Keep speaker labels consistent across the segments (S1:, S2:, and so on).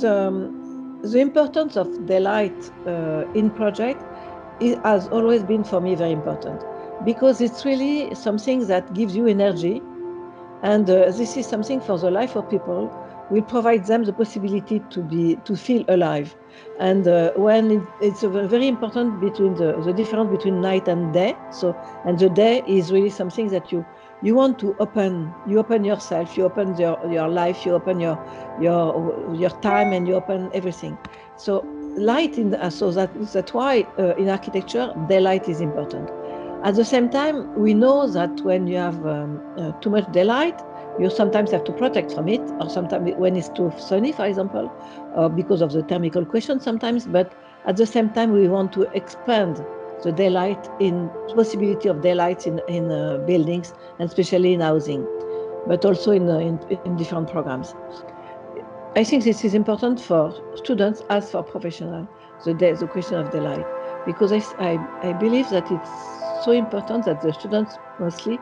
S1: the importance of delight in project has always been for me very important, because it's really something that gives you energy, and this is something for the life of people. We provide them the possibility to feel alive, and when it's very important between the difference between night and day. So, and the day is really something that you want to open. You open yourself, you open your life, you open your time, and you open everything. So light so that's why in architecture daylight is important. At the same time, we know that when you have too much daylight, you sometimes have to protect from it, or sometimes when it's too sunny, for example, or because of the thermal question sometimes. But at the same time, we want to expand the daylight in possibility of daylight in buildings, and especially in housing, but also in different programs. I think this is important for students as for professionals, the question of daylight, because I believe that it's so important that the students mostly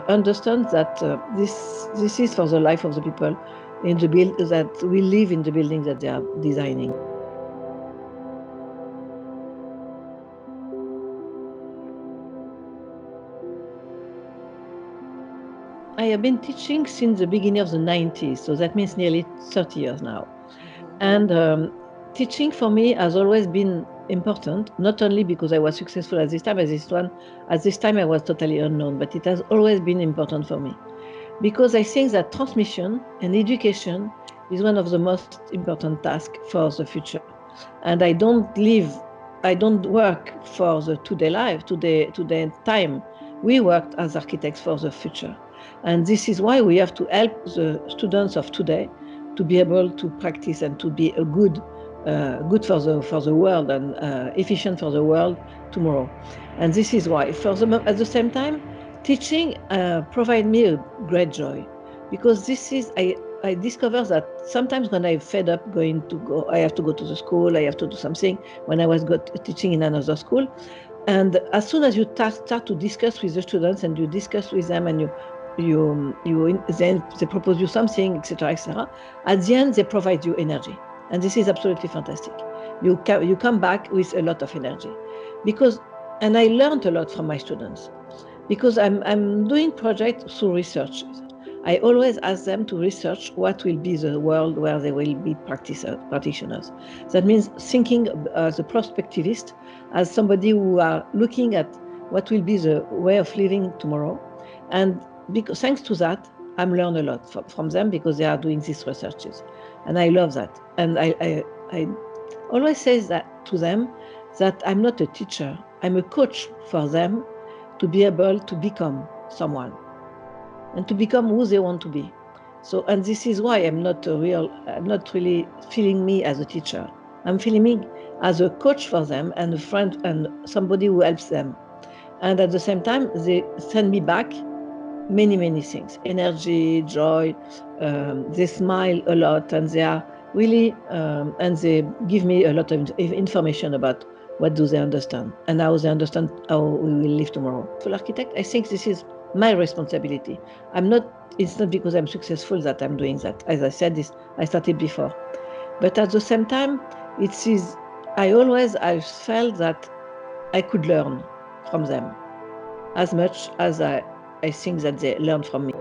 S1: understand that this is for the life of the people in the that we live in the building that they are designing. I have been teaching since the beginning of the 90s, so that means nearly 30 years now. And teaching for me has always been important, not only because I was successful at this time, at this time I was totally unknown, but it has always been important for me, because I think that transmission and education is one of the most important tasks for the future. And I don't work for the today life, today time. We worked as architects for the future. And this is why we have to help the students of today to be able to practice and to be a good for the world, and efficient for the world tomorrow. And this is why, at the same time, teaching provides me a great joy, because I discover that sometimes when I'm fed up I have to go to the school, I have to do something. When I was teaching in another school, and as soon as you start to discuss with the students, and you discuss with them, and then they propose you something, etc., etc. At the end, they provide you energy, and this is absolutely fantastic. You come back with a lot of energy, and I learned a lot from my students, because I'm doing projects through research. I always ask them to research what will be the world where they will be practitioners. That means thinking as a prospectivist, as somebody who are looking at what will be the way of living tomorrow. And because thanks to that, I'm learn a lot from them, because they are doing these researches. And I love that. And I always say that to them, that I'm not a teacher, I'm a coach for them to be able to become someone, and to become who they want to be. So, and this is why I'm not really feeling me as a teacher. I'm feeling me as a coach for them, and a friend, and somebody who helps them. And at the same time, they send me back many, many things, energy, joy. They smile a lot, and they are really, and they give me a lot of information about what do they understand, and how they understand how we will live tomorrow. For architect, I think this is my responsibility. It's not because I'm successful that I'm doing that. As I said, I started before. But at the same time, I felt that I could learn from them as much as I think that they learned from me.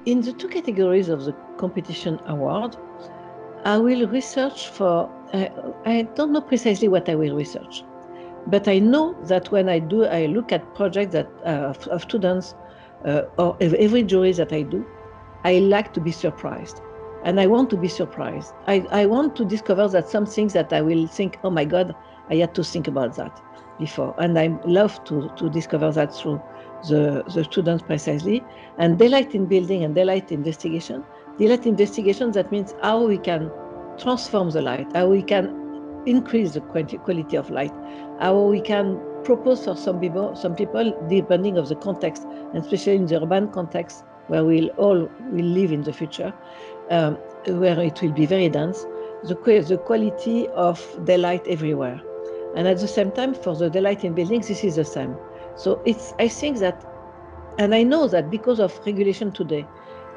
S1: In the two categories of the competition award, I will research for, I don't know precisely what I will research, but I know that when I look at projects that of students, or every jury that I do, I like to be surprised. And I want to be surprised. I want to discover that some things that I will think, oh my God, I had to think about that before. And I love to discover that through the students precisely. And daylight in building and daylight investigation. Daylight investigation, that means how we can transform the light, how we can increase the quality of light, how we can propose for some people, depending of the context, and especially in the urban context, where we'll live in the future, where it will be very dense, the quality of daylight everywhere. And at the same time, for the daylight in buildings, this is the same. So I think that, and I know that because of regulation today,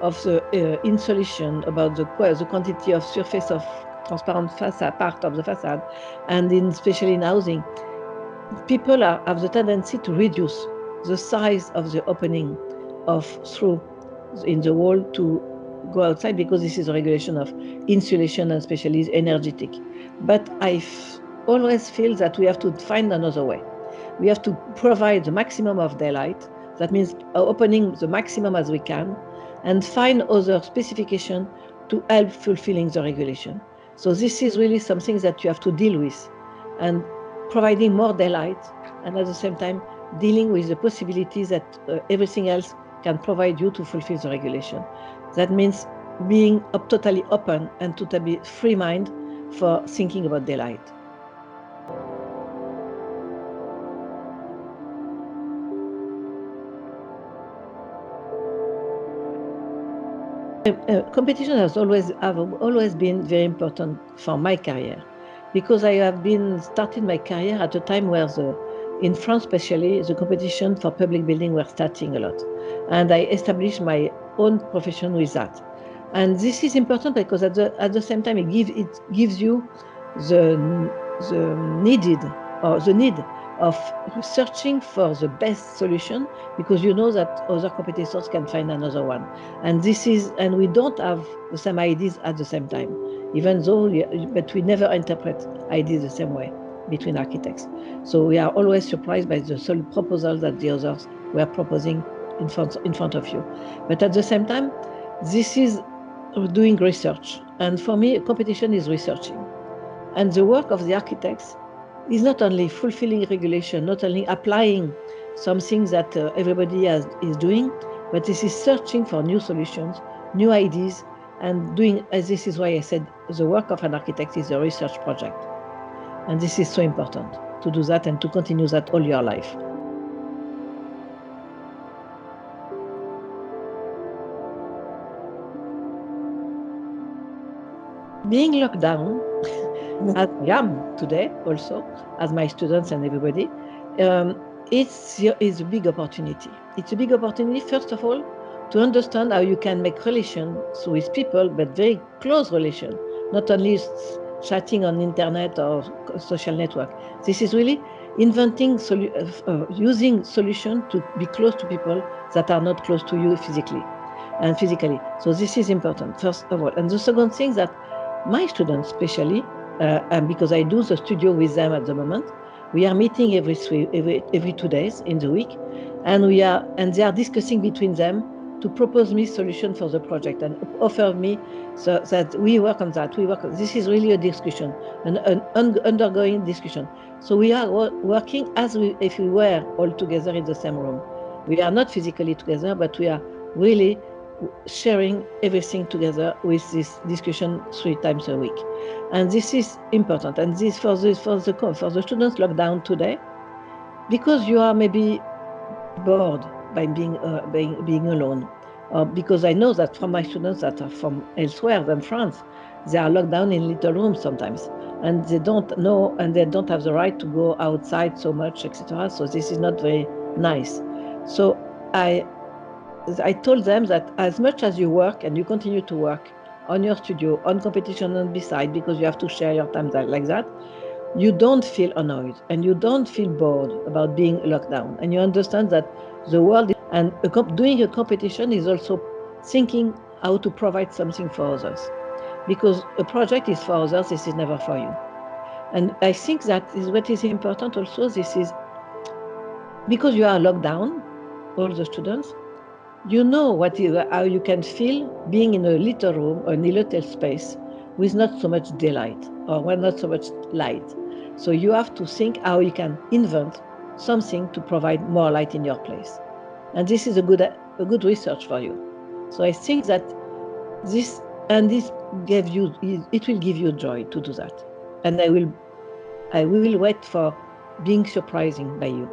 S1: of the insulation, about the quantity of surface of transparent facade, part of the facade, and especially in housing, people have the tendency to reduce the size of the opening through in the wall to go outside, because this is a regulation of insulation and especially energetic. But I always feel that we have to find another way. We have to provide the maximum of daylight. That means opening the maximum as we can, and find other specification to help fulfilling the regulation. So this is really something that you have to deal with, and providing more daylight, and at the same time dealing with the possibilities that everything else can provide you to fulfill the regulation. That means being totally open and totally free mind for thinking about daylight. Competition has always been very important for my career, because I have been starting my career at a time where in France especially, the competition for public building were starting a lot, and I established my own profession with that. And this is important because at the same time it gives you the the need of searching for the best solution, because you know that other competitors can find another one. And we don't have the same ideas at the same time, even though, but we never interpret ideas the same way between architects. So we are always surprised by the proposals that the others were proposing in front of you. But at the same time, this is doing research. And for me, competition is researching. And the work of the architects is not only fulfilling regulation, not only applying something that everybody is doing, but this is searching for new solutions, new ideas, and doing, as this is why I said, the work of an architect is a research project. And this is so important to do that and to continue that all your life. Being locked down, as I am today also, as my students and everybody, it's a big opportunity. It's a big opportunity, first of all, to understand how you can make relations with people, but very close relation, not only chatting on internet or social network. This is really inventing, using solution to be close to people that are not close to you physically. So this is important, first of all. And the second thing that my students especially, and because I do the studio with them at the moment, we are meeting every 2 days in the week, and they are discussing between them to propose me solution for the project and offer me, so that we work on that. This is really a discussion, an undergoing discussion. So we are working as if we were all together in the same room. We are not physically together, but we are really sharing everything together with this discussion 3 times a week. And this is important. And this for the students locked down today, because you are maybe bored by being alone, or because I know that from my students that are from elsewhere than France, they are locked down in little rooms sometimes, and they don't know, and they don't have the right to go outside so much, etc. So this is not very nice. So I told them that as much as you work, and you continue to work on your studio, on competition and beside, because you have to share your time like that, you don't feel annoyed and you don't feel bored about being locked down. And you understand that the world, and doing a competition is also thinking how to provide something for others. Because a project is for others, this is never for you. And I think that is what is important also. This is because you are locked down, all the students, you know how you can feel being in a little room or in a little space with not so much daylight or not so much light. So you have to think how you can invent something to provide more light in your place. And this is a good research for you. So I think that this will give you joy to do that. And I will wait for being surprising by you.